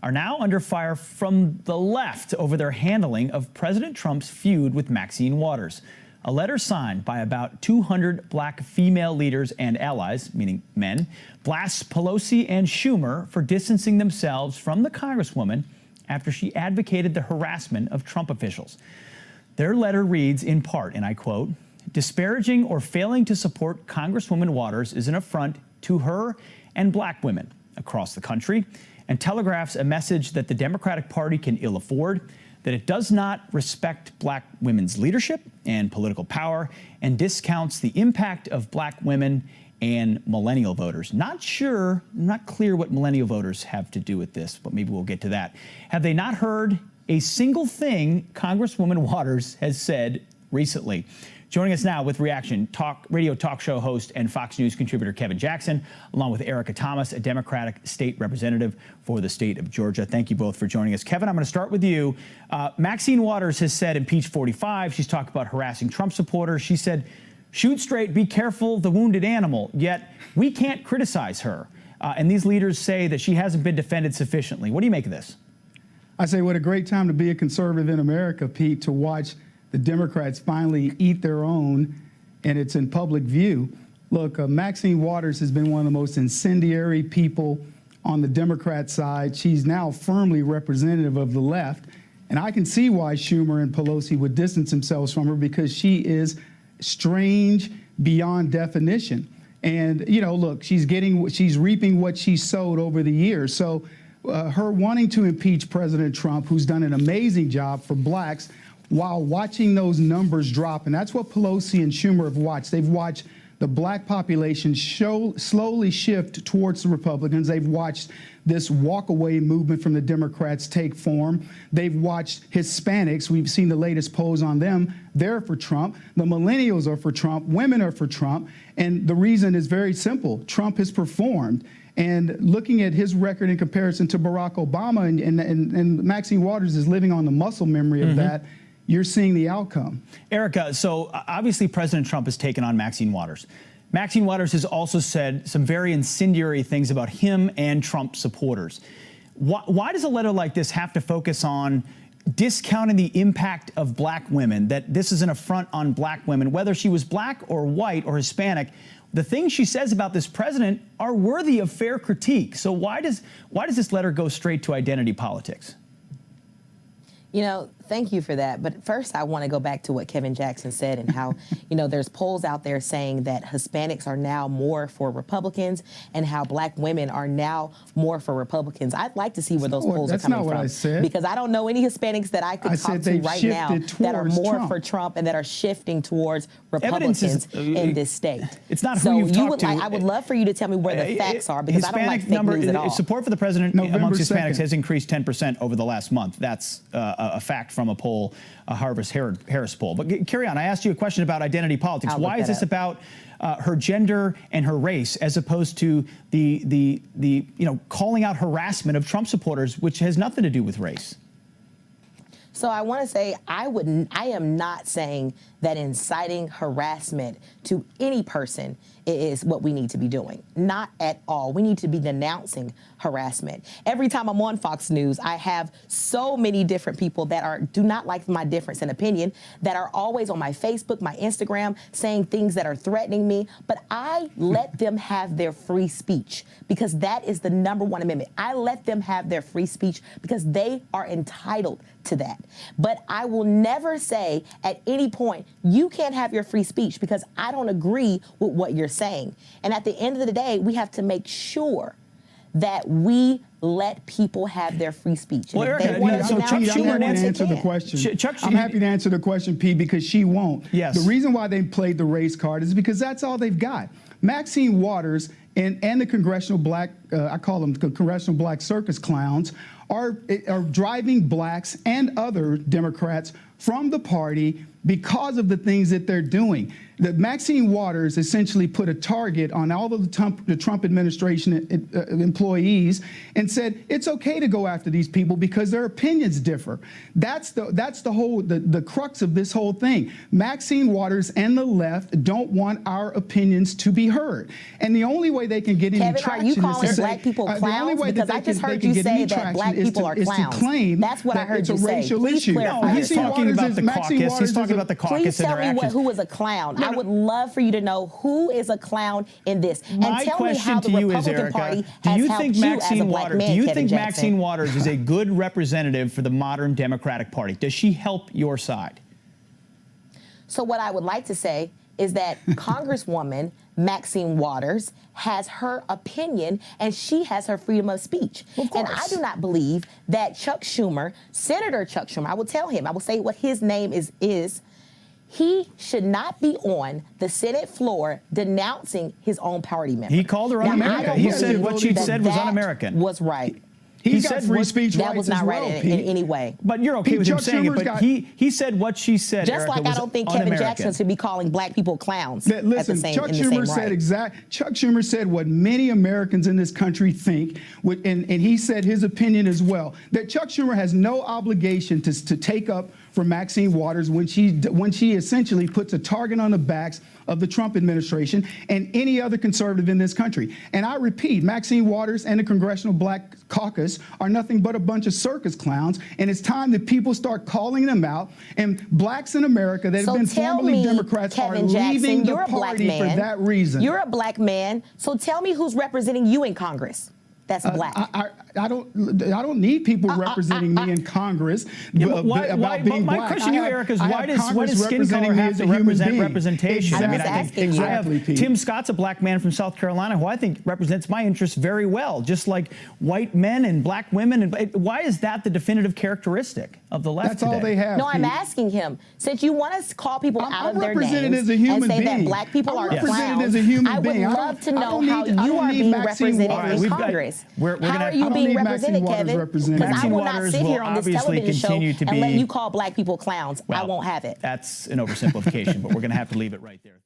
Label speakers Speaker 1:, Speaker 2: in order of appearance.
Speaker 1: are now under fire from the left over their handling of President Trump's feud with Maxine Waters. A letter signed by about 200 black female leaders and allies, meaning men, blasts Pelosi and Schumer for distancing themselves from the Congresswoman after she advocated the harassment of Trump officials. Their letter reads in part, and I quote, "Disparaging or failing to support Congresswoman Waters is an affront to her and black women across the country and telegraphs a message that the Democratic Party can ill afford, that it does not respect black women's leadership and political power, and discounts the impact of black women and millennial voters." Not clear what millennial voters have to do with this, but maybe we'll get to that. Have they not heard a single thing Congresswoman Waters has said recently? Joining us now with reaction, radio talk show host and Fox News contributor Kevin Jackson, along with Erica Thomas, a Democratic state representative for the state of Georgia. Thank you both for joining us. Kevin, I'm going to start with you. Maxine Waters has said in Peach 45, she's talked about harassing Trump supporters. She said, "Shoot straight, be careful, the wounded animal." Yet we can't criticize her. And these leaders say that she hasn't been defended sufficiently. What do you make of this?
Speaker 2: I say what a great time to be a conservative in America, Pete, to watch the Democrats finally eat their own, and it's in public view. Look, Maxine Waters has been one of the most incendiary people on the Democrat side. She's now firmly representative of the left, and I can see why Schumer and Pelosi would distance themselves from her, because she is strange beyond definition. And, you know, look, she's reaping what she sowed over the years. So her wanting to impeach President Trump, who's done an amazing job for blacks, while watching those numbers drop, and that's what Pelosi and Schumer have watched. They've watched the black population slowly shift towards the Republicans. They've watched this walk-away movement from the Democrats take form. They've watched Hispanics. We've seen the latest polls on them. They're for Trump. The millennials are for Trump. Women are for Trump. And the reason is very simple. Trump has performed. And looking at his record in comparison to Barack Obama, and Maxine Waters is living on the muscle memory of that, you're seeing the outcome.
Speaker 1: Erica, so obviously President Trump has taken on Maxine Waters. Maxine Waters has also said some very incendiary things about him and Trump supporters. Why does a letter like this have to focus on discounting the impact of black women, that this is an affront on black women, whether she was black or white or Hispanic? The things she says about this president are worthy of fair critique. So why does this letter go straight to identity politics?
Speaker 3: You know, thank you for that. But first, I want to go back to what Kevin Jackson said and how, you know, there's polls out there saying that Hispanics are now more for Republicans and how black women are now more for Republicans. I'd like to see where those polls are coming from.
Speaker 2: That's not what I said.
Speaker 3: Because I don't know any Hispanics that I could talk to right now that are more for Trump and that are shifting towards Republicans in this state.
Speaker 1: It's not who you've talked to.
Speaker 3: I would love for you to tell me where the facts are, because I don't like fake news at all.
Speaker 1: Support for the president amongst Hispanics has increased 10% over the last month. That's a fact from a poll, a Harris poll. But carry on. I asked you a question about identity politics. Why is this about her gender and her race, as opposed to the calling out harassment of Trump supporters, which has nothing to do with race?
Speaker 3: So I want to say I am not saying that inciting harassment to any person is what we need to be doing. Not at all. We need to be denouncing harassment. Every time I'm on Fox News, I have so many different people that do not like my difference in opinion, that are always on my Facebook, my Instagram, saying things that are threatening me. But I let them have their free speech, because that is the #1 amendment. I let them have their free speech because they are entitled to that. But I will never say at any point, you can't have your free speech, because I don't agree with what you're saying. And at the end of the day, we have to make sure that we let people have their free speech.
Speaker 2: Well, Erica, I'm happy to answer the question. I'm happy to answer the question, P, because she won't.
Speaker 1: Yes.
Speaker 2: The reason why they played the race card is because that's all they've got. Maxine Waters and the congressional black, I call them the congressional black circus clowns, are driving blacks and other Democrats from the party because of the things that they're doing. that Maxine Waters essentially put a target on all of the Trump administration employees and said it's okay to go after these people because their opinions differ. That's the crux of this whole thing. Maxine Waters and the left don't want our opinions to be heard, and the only way they can get any traction
Speaker 3: are you calling
Speaker 2: is to
Speaker 3: black people
Speaker 2: the only
Speaker 3: clowns?
Speaker 2: way
Speaker 3: Because
Speaker 2: that
Speaker 3: I just
Speaker 2: they
Speaker 3: heard
Speaker 2: can
Speaker 3: you
Speaker 2: get
Speaker 3: say
Speaker 2: any
Speaker 3: that
Speaker 2: traction
Speaker 3: black
Speaker 2: is
Speaker 3: people are
Speaker 2: to
Speaker 3: clowns.
Speaker 2: claim
Speaker 3: That's what I
Speaker 2: that
Speaker 3: heard
Speaker 2: it's
Speaker 3: you
Speaker 2: a
Speaker 3: say.
Speaker 2: racial
Speaker 3: Please
Speaker 2: issue.
Speaker 3: clarify
Speaker 1: No, he's
Speaker 3: yourself.
Speaker 1: talking about the
Speaker 2: Maxine
Speaker 1: caucus.
Speaker 2: Waters
Speaker 1: He's talking
Speaker 2: is a-
Speaker 1: about the caucus
Speaker 3: Please
Speaker 1: and
Speaker 3: tell
Speaker 1: their
Speaker 3: me
Speaker 1: actions.
Speaker 3: who is a clown. I would love for you to know who is a clown in this.
Speaker 1: My
Speaker 3: and tell me
Speaker 1: question
Speaker 3: how
Speaker 1: to
Speaker 3: the
Speaker 1: you is,
Speaker 3: Republican
Speaker 1: Erica,
Speaker 3: Party
Speaker 1: do
Speaker 3: has
Speaker 1: you
Speaker 3: helped
Speaker 1: think
Speaker 3: you as a
Speaker 1: Maxine
Speaker 3: black
Speaker 1: Waters?
Speaker 3: man,
Speaker 1: Do you
Speaker 3: Kevin
Speaker 1: think
Speaker 3: Jackson?
Speaker 1: Maxine Waters is a good representative for the modern Democratic Party? Does she help your side?
Speaker 3: So what I would like to say is that Congresswoman Maxine Waters has her opinion and she has her freedom of speech.
Speaker 1: Of course.
Speaker 3: And I do not believe that Chuck Schumer, Senator Chuck Schumer, I will tell him, I will say what his name is he should not be on the Senate floor denouncing his own party member.
Speaker 1: He called her
Speaker 3: Now,
Speaker 1: un-American.
Speaker 3: I don't
Speaker 1: He
Speaker 3: believe
Speaker 1: said what she
Speaker 3: that
Speaker 1: said was
Speaker 3: that
Speaker 1: un-American.
Speaker 3: Was right.
Speaker 2: He's
Speaker 1: He
Speaker 2: got
Speaker 1: said
Speaker 2: free
Speaker 1: what-
Speaker 2: speech
Speaker 3: That
Speaker 2: rights
Speaker 3: was not
Speaker 2: as
Speaker 3: right
Speaker 2: well,
Speaker 3: in
Speaker 2: Pete.
Speaker 3: any way.
Speaker 1: But you're okay
Speaker 2: Pete,
Speaker 1: with him
Speaker 2: Chuck
Speaker 1: saying it,
Speaker 2: Schumer's
Speaker 1: but
Speaker 2: got-
Speaker 1: he said what she said,
Speaker 3: Just
Speaker 1: Erica,
Speaker 3: like I
Speaker 1: was
Speaker 3: don't think Kevin
Speaker 1: un-American.
Speaker 3: Jackson should be calling black people clowns
Speaker 2: That, listen,
Speaker 3: at the same,
Speaker 2: Chuck
Speaker 3: in the
Speaker 2: Schumer
Speaker 3: same
Speaker 2: said
Speaker 3: right.
Speaker 2: Chuck Schumer said what many Americans in this country think, and he said his opinion as well. That Chuck Schumer has no obligation to take up for Maxine Waters when she essentially puts a target on the backs of the Trump administration and any other conservative in this country. And I repeat, Maxine Waters and the Congressional Black Caucus are nothing but a bunch of circus clowns, and it's time that people start calling them out. And blacks in America that have been
Speaker 3: tell
Speaker 2: formerly
Speaker 3: me,
Speaker 2: Democrats
Speaker 3: Kevin
Speaker 2: are leaving
Speaker 3: Jackson,
Speaker 2: the
Speaker 3: you're a black
Speaker 2: party for
Speaker 3: man.
Speaker 2: that reason.
Speaker 3: You're a black man, so tell me who's representing you in Congress. That's black.
Speaker 2: I don't need people representing me in Congress
Speaker 1: but
Speaker 2: about being
Speaker 1: my
Speaker 2: black.
Speaker 1: question to you, Erica, is why does skin color
Speaker 2: representing me
Speaker 1: have
Speaker 2: as
Speaker 1: to
Speaker 2: a human
Speaker 1: represent
Speaker 2: being?
Speaker 1: representation?
Speaker 2: Exactly.
Speaker 1: I mean, I think
Speaker 2: Exactly,
Speaker 1: I have
Speaker 2: Pete.
Speaker 1: Tim Scott's a black man from South Carolina who I think represents my interests very well, just like white men and black women. And why is that the definitive characteristic of the left
Speaker 2: That's all
Speaker 1: today?
Speaker 2: they have.
Speaker 3: No, I'm
Speaker 2: Pete.
Speaker 3: asking him, since you want to call people out
Speaker 2: I'm
Speaker 3: of their
Speaker 2: represented
Speaker 3: names
Speaker 2: as a human
Speaker 3: and say
Speaker 2: being.
Speaker 3: that black people
Speaker 2: I'm
Speaker 3: are
Speaker 2: represented
Speaker 3: clowns,
Speaker 2: as a human
Speaker 3: I would
Speaker 2: being.
Speaker 3: love to
Speaker 2: I
Speaker 3: know
Speaker 2: don't
Speaker 3: how
Speaker 2: need- I
Speaker 3: you
Speaker 2: don't
Speaker 3: are
Speaker 2: need
Speaker 3: being
Speaker 2: Maxine
Speaker 3: represented
Speaker 2: Waters.
Speaker 3: in Congress.
Speaker 1: we're gonna
Speaker 3: How
Speaker 1: have-
Speaker 3: are you
Speaker 1: I don't
Speaker 3: being
Speaker 2: need Maxine
Speaker 3: represented,
Speaker 2: Waters
Speaker 3: Kevin?
Speaker 2: represented.
Speaker 3: Because I
Speaker 1: Maxine
Speaker 3: will not
Speaker 1: Waters
Speaker 3: sit
Speaker 1: will
Speaker 3: here on this
Speaker 1: obviously
Speaker 3: television show
Speaker 1: continue to
Speaker 3: and let
Speaker 1: be-
Speaker 3: you call black people clowns. I
Speaker 1: Well,
Speaker 3: won't have it.
Speaker 1: That's an oversimplification, but we're going to have to leave it right there.